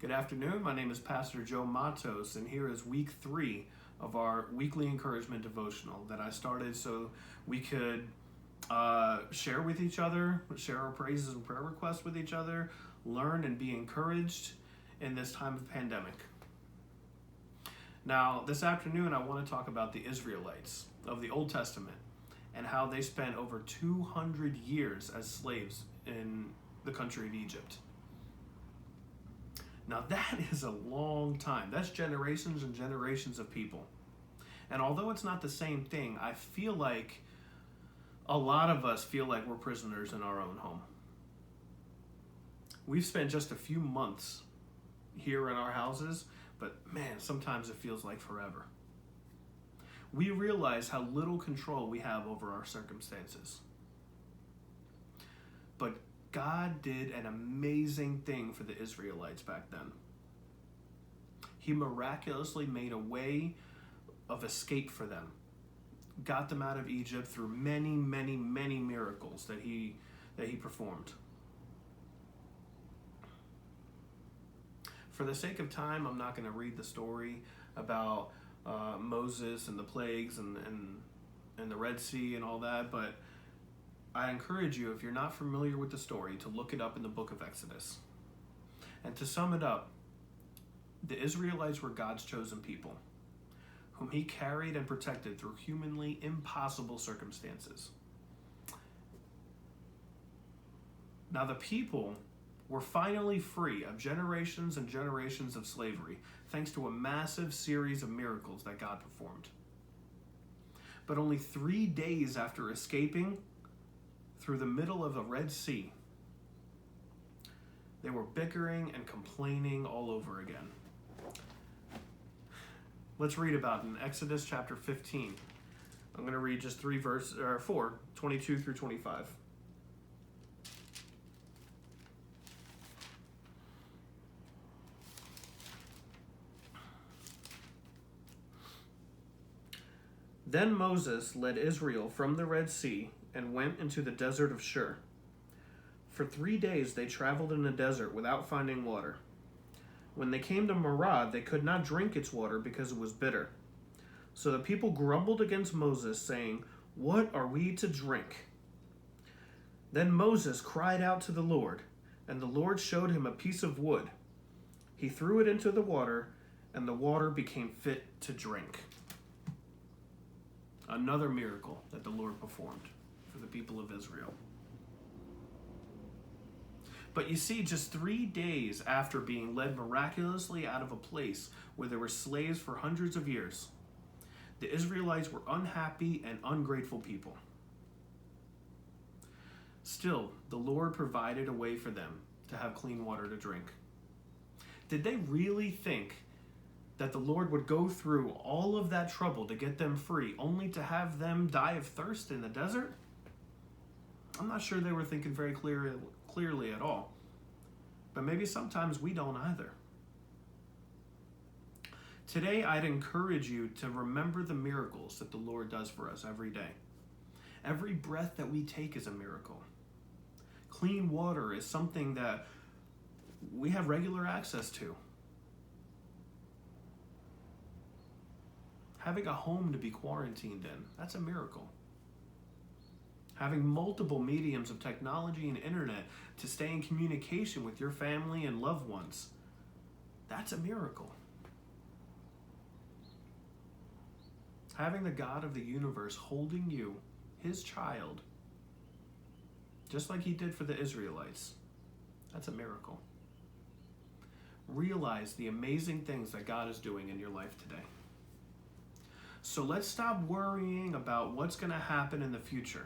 Good afternoon. My name is Pastor Joe Matos, and here is week 3 of our weekly encouragement devotional that I started so we could share with each other, share our praises and prayer requests with each other, learn and be encouraged in this time of pandemic. Now, this afternoon, I want to talk about the Israelites of the Old Testament and how they spent over 200 years as slaves in the country of Egypt. Now that is a long time. That's generations and generations of people. And although it's not the same thing, I feel like a lot of us feel like we're prisoners in our own home. We've spent just a few months here in our houses, but man, sometimes it feels like forever. We realize how little control we have over our circumstances. But God did an amazing thing for the Israelites back then. He miraculously made a way of escape for them, got them out of Egypt through many, many, many miracles that he performed. For the sake of time, I'm not going to read the story about Moses and the plagues and the Red Sea and all that, but I encourage you, if you're not familiar with the story, to look it up in the book of Exodus. And to sum it up, the Israelites were God's chosen people, whom he carried and protected through humanly impossible circumstances. Now the people were finally free of generations and generations of slavery, thanks to a massive series of miracles that God performed. But only 3 days after escaping through the middle of the Red Sea, they were bickering and complaining all over again. Let's read about it in Exodus chapter 15. I'm going to read just 4, 22 through 25. Then Moses led Israel from the Red Sea and went into the desert of Shur. For 3 days they traveled in the desert without finding water. When they came to Marah, they could not drink its water because it was bitter. So the people grumbled against Moses, saying, "What are we to drink?" Then Moses cried out to the Lord, and the Lord showed him a piece of wood. He threw it into the water, and the water became fit to drink. Another miracle that the Lord performed for the people of Israel. But you see, just 3 days after being led miraculously out of a place where they were slaves for hundreds of years, the Israelites were unhappy and ungrateful people. Still, the Lord provided a way for them to have clean water to drink. Did they really think that the Lord would go through all of that trouble to get them free, only to have them die of thirst in the desert? I'm not sure they were thinking very clearly at all. But maybe sometimes we don't either. Today, I'd encourage you to remember the miracles that the Lord does for us every day. Every breath that we take is a miracle. Clean water is something that we have regular access to. Having a home to be quarantined in, that's a miracle. Having multiple mediums of technology and internet to stay in communication with your family and loved ones, that's a miracle. Having the God of the universe holding you, his child, just like he did for the Israelites, that's a miracle. Realize the amazing things that God is doing in your life today. So let's stop worrying about what's going to happen in the future.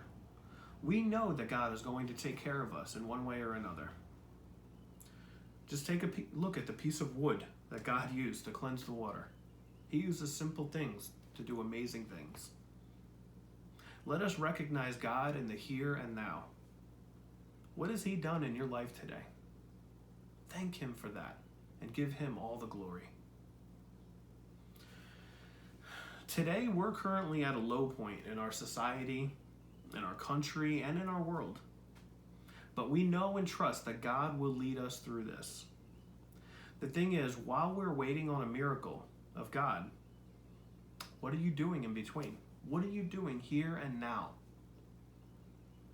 We know that God is going to take care of us in one way or another. Just take a look at the piece of wood that God used to cleanse the water. He uses simple things to do amazing things. Let us recognize God in the here and now. What has he done in your life today? Thank him for that and give him all the glory. Today, we're currently at a low point in our society, in our country, and in our world. But we know and trust that God will lead us through this. The thing is, while we're waiting on a miracle of God, what are you doing in between? What are you doing here and now?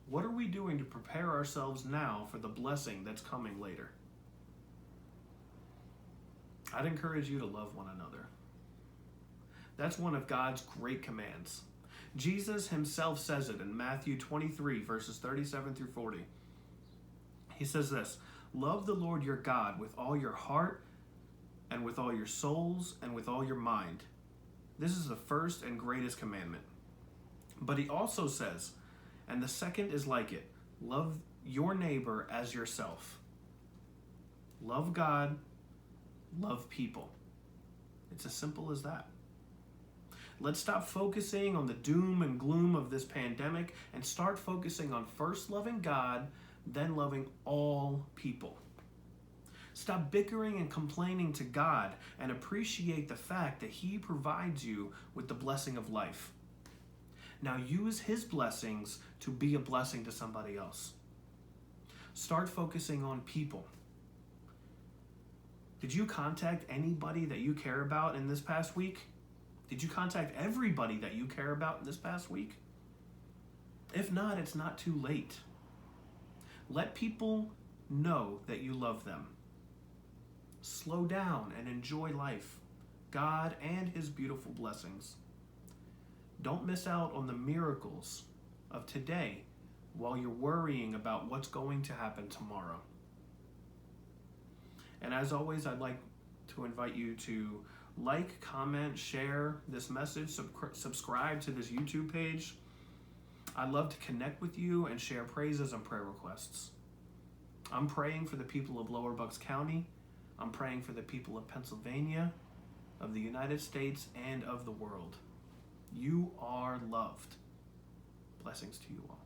What are we doing to prepare ourselves now for the blessing that's coming later? I'd encourage you to love one another. That's one of God's great commands. Jesus himself says it in Matthew 23, verses 37 through 40. He says this, "Love the Lord your God with all your heart and with all your souls and with all your mind. This is the first and greatest commandment." But he also says, "And the second is like it. Love your neighbor as yourself." Love God, love people. It's as simple as that. Let's stop focusing on the doom and gloom of this pandemic and start focusing on first loving God, then loving all people. Stop bickering and complaining to God and appreciate the fact that He provides you with the blessing of life. Now use His blessings to be a blessing to somebody else. Start focusing on people. Did you contact anybody that you care about in this past week? Did you contact everybody that you care about in this past week? If not, it's not too late. Let people know that you love them. Slow down and enjoy life, God and His beautiful blessings. Don't miss out on the miracles of today while you're worrying about what's going to happen tomorrow. And as always, I'd like to invite you to like, comment, share this message, subscribe to this YouTube page. I'd love to connect with you and share praises and prayer requests. I'm praying for the people of Lower Bucks County. I'm praying for the people of Pennsylvania, of the United States, and of the world. You are loved. Blessings to you all.